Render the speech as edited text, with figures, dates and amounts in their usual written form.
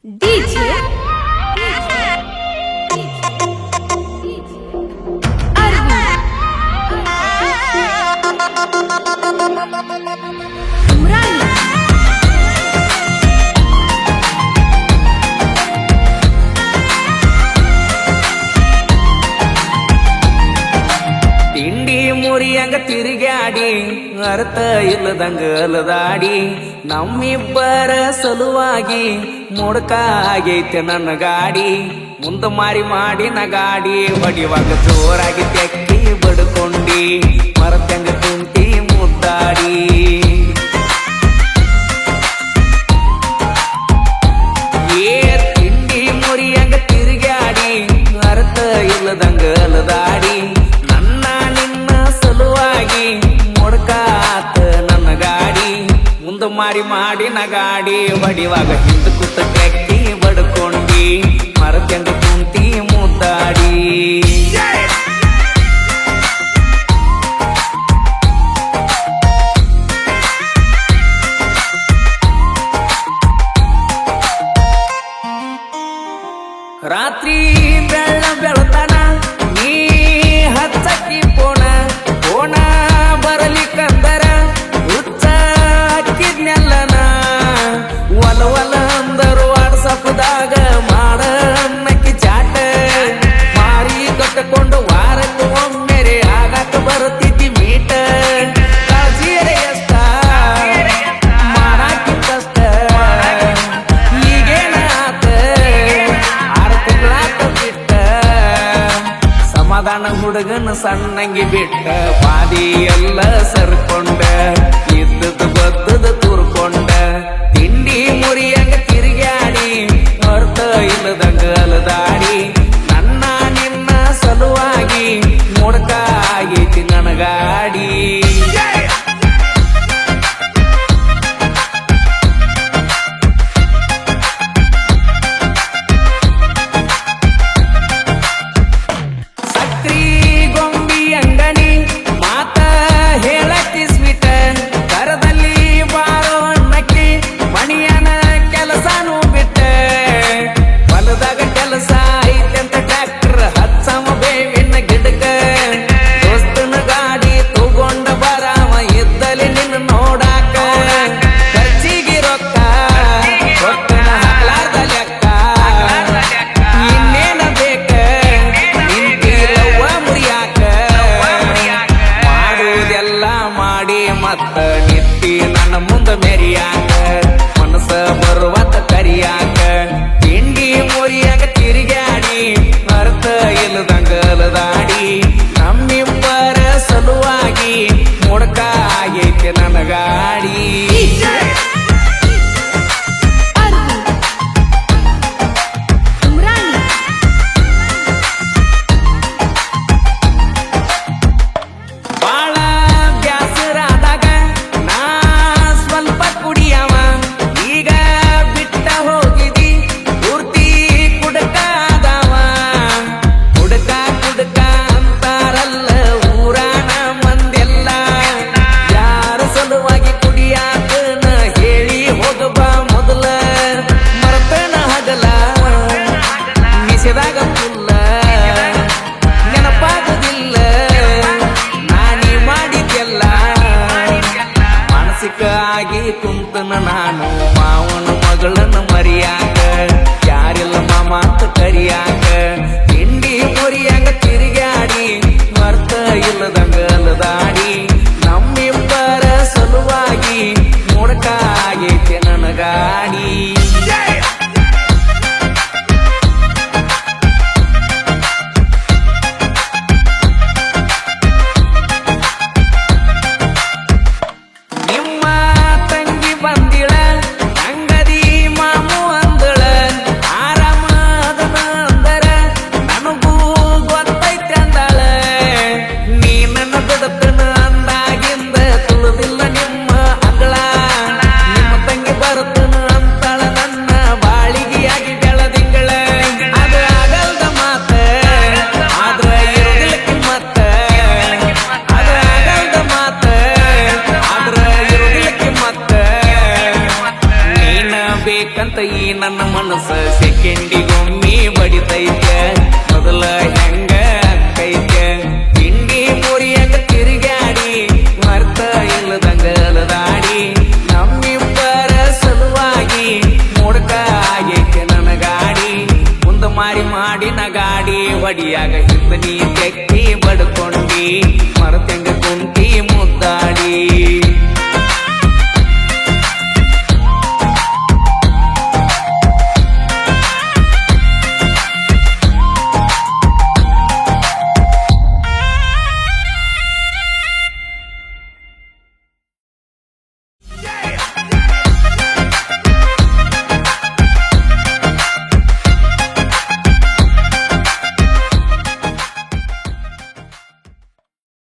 DJ ತಿಂಡಿ ಮುರಿಯಂಗ ತಿರುಗಾಡಿ ಅರ್ಥ ಇಲ್ಲದಂಗ ಅಲದಾಡಿ ನಮ್ಮಿಬ್ಬರ ಸಲುವಾಗಿ ಮುಡ್ಕ ಆಗೈತೆ ನನ್ನ ಗಾಡಿ ಮುಂದ ಮಾರಿ ಮಾಡಿನ ಗಾಡಿ ಹೊಡಿವಾಗ ಜೋರಾಗಿ ತೆಕ್ಕಿ ಬಡ್ಕೊಂಡಿ ಮರತಂಗ ಕುಂತಿ ಮುದ್ದಾಡಿ ಏ ತಿಂಡಿ ಮುರಿಯಂಗ ತಿರುಗಾಡಿ ಅರ್ಥ ಇಲ್ಲದಂಗ ಅಲದಾಡಿ ಮುಡ್ಕಾತ ನನ್ನ ಗಾಡಿ ಮುಂದ ಮಾರಿ ಮಾಡಿನ ಗಾಡಿ ಹೊಡಿವಾಗ ಹಿಂದ ಕೂತ ಕೆಕ್ಕಿ ಬಡ್ಕೊಂಡಿ ಮರತಂಗ ಕುಂತಿ ಮುದ್ದಾಡಿ ರಾತ್ರಿ ಬೆಳ್ಳ ಬೆಳತನ ನೀ ಹಚ್ಚಕ್ಕಿ ಪೋಣ ಬರಲಿಕ್ಕಂದರ ಹುಚ್ಚ ಹಕ್ಕಿದ್ನೆಲ್ಲನ ಒಲ ಒಲ ಅಂದರು ವಾಟ್ಸಪ್ದಾಗ ಮಾಡ ಅನ್ನಕ್ಕಿ ಚಾಟ ಮಾರಿ ಕಟ್ಟಕೊಂಡು ವಾರಕ್ಕೆ ಒಮ್ಮೆರೆ ಆಗಾಕ ಬರುತ್ತಿದ್ದಿ ಮೀಟ ಕಾಳಜಿಯರೆ ಎಷ್ಟ ಮಾಡಾಕಿ ಕಷ್ಟ ಈಗೇನ ಆತ 6 ತಿಂಗಳಾತ ಬಿಟ್ಟ ಸಮಾಧಾನ ಹುಡುಗನ ಸಣ್ಣಂಗಿ ಬಿಟ್ಟ ಬಾದಿ ಎಲ್ಲ ಸರ್ಕೊಂಡ ಇದ್ದದ್ದು ಗೊತ್ತದ ತೂರ್ಕೊಂಡ ತಿಂಡಿ ಮುರಿಯಂಗ ತಿರುಗಾಡಿ ಅರ್ಥ ಇಲ್ಲದಂಗ ಅಲದಾಡಿ ನನ್ನ ನಿನ್ನ ಸಲುವಾಗಿ ಮುಡ್ಕ ಆಗೈತಿ ನನ್ನ ಗಾಡಿ ಮತ್ತ ನಿತ್ತಿ ನನ್ನ ಮುಂದ ಮೆರಿಯಾಕ ಮನಸ್ಸ ಬರುವತ್ತ ಕರಿಯಾಕ ತಿಂಡಿ ಮುರಿಯಾಕ ತಿರುಗಾಡಿ ಅರ್ಥ ಇಲ್ಲದಂಗ ಅಲದಾಡಿ ನಮ್ಮಿಬ್ಬರ ಸಲುವಾಗಿ ಮುಡ್ಕ ಆಗೈತೆ ನನ್ನ ಗಾಡಿ ಆಗಿ ಕುಂತನ ನಾನು ಮಾವನ ಮಗಳನ್ನ ಮರಿಯಾಕ ಯಾರಿಲ್ಲ ಮಾಮಾತ ಕರಿಯಾಕ ತಿಂಡಿ ಮುರಿಯಾಗ ತಿರುಗಾಡಿ ಅರ್ಥ ಇಲ್ಲದಂಗ ಅಲದಾಡಿ ನಮ್ಮಿಬ್ಬರ ಸಲುವಾಗಿ ಮುಡ್ಕ ಆಗೈತೆ ನನ್ನ ಗಾಡಿ ನಿಮ್ಮ ತಂಗಿ ಬರ್ತನ ಅಂತಾಳ ಅಂತ ಈ ನನ್ನ ಮನಸ್ಸ ಸೆಕೆಂಡಿಗೊಮ್ಮಿ ಬಡಿತೈತೆ ಮೊದಲ ಹೆಂಗ ಅಕ್ಕೈತೆ ತಿಂಡಿ ಮುರಿಯಕ ತಿರುಗಾಡಿ ಮರ್ತ ಇಲ್ಲದಂಗ ಅಲದಾಡಿ ನಮ್ಮಿಬ್ಬರ ಸಲುವಾಗಿ ಮುಡ್ಕ ಆಗೈತೆ ನನ್ನ ಗಾಡಿ ಮುಂದ ಮಾರಿ ಮಾಡಿ ನಗಾಡಿ ಹೊಡಿಯಾಗ ಹಿಂದ ನೀ